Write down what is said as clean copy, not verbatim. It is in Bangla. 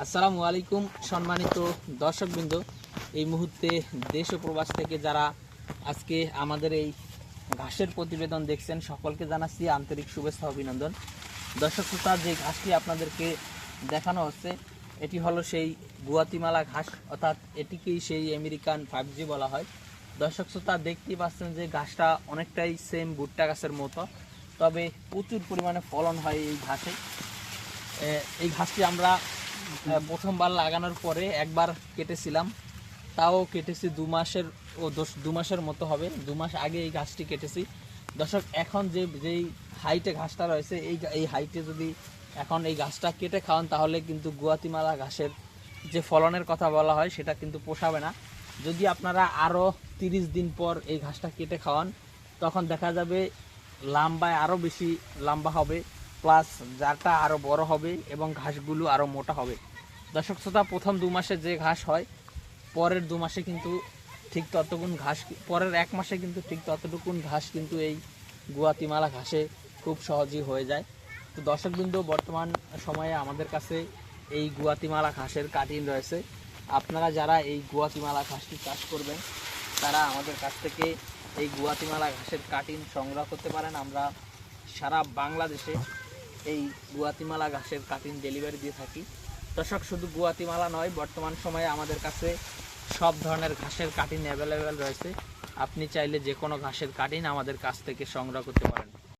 আসসালামু আলাইকুম সম্মানিত দর্শকবৃন্দ, এই মুহূর্তে দেশ ও প্রবাস থেকে যারা আজকে আমাদের এই ঘাসের প্রতিবেদন দেখছেন সকলকে জানাচ্ছি আন্তরিক শুভেচ্ছা অভিনন্দন। দর্শক শ্রোতা, যে ঘাসটি আপনাদেরকে দেখানো হচ্ছে এটি হলো সেই গুয়াতিমালা ঘাস, অর্থাৎ এটিকেই সেই আমেরিকান 5G বলা হয়। দর্শক শ্রোতা, দেখতেই পাচ্ছেন যে ঘাসটা অনেকটাই সেম ভুট্টা গাছের মতো, তবে প্রচুর পরিমাণে ফলন হয় এই ঘাসে। এই ঘাসটি আমরা প্রথমবার লাগানোর পরে একবার কেটেছিলাম, তাও কেটেছি 2 মাসের মতো হবে। 2 মাস আগে এই ঘাসটি কেটেছি। দর্শক, এখন যেই হাইটে ঘাসটা রয়েছে এই হাইটে যদি এখন এই ঘাসটা কেটে খাওয়ান তাহলে কিন্তু গুয়াতিমালা ঘাসের যে ফলনের কথা বলা হয় সেটা কিন্তু পোষাবে না। যদি আপনারা আরও 30 দিন পর এই ঘাসটা কেটে খাওয়ান তখন দেখা যাবে লম্বায় আরও বেশি লম্বা হবে, প্লাস জারটা আরও বড় হবে এবং ঘাসগুলো আরও মোটা হবে। দর্শক শ্রোতা, প্রথম 2 মাসে যে ঘাস হয় পরের 2 মাসে কিন্তু ঠিক ততটুকুন ঘাস, পরের 1 মাসে কিন্তু ঠিক ততটুকুন ঘাস কিন্তু এই গুয়াতিমালা ঘাসে খুব সহজেই হয়ে যায়। তো দর্শকবৃন্দ, বর্তমান সময়ে আমাদের কাছে এই গুয়াতিমালা ঘাসের কাটিং রয়েছে। আপনারা যারা এই গুয়াতিমালা ঘাসটি চাষ করবেন তারা আমাদের কাছ থেকে এই গুয়াতিমালা ঘাসের কাটিং সংগ্রহ করতে পারেন। আমরা সারা বাংলাদেশে এই গুয়াতিমালা ঘাসের কাটিং ডেলিভারি দিয়ে থাকি। দর্শক, শুধু গুয়াতিমালা নয়, বর্তমান সময়ে আমাদের কাছে সব ধরনের ঘাসের কাটিং অ্যাভেলেবেল রয়েছে। আপনি চাইলে যে কোনো ঘাসের কাটিং আমাদের কাছ থেকে সংগ্রহ করতে পারেন।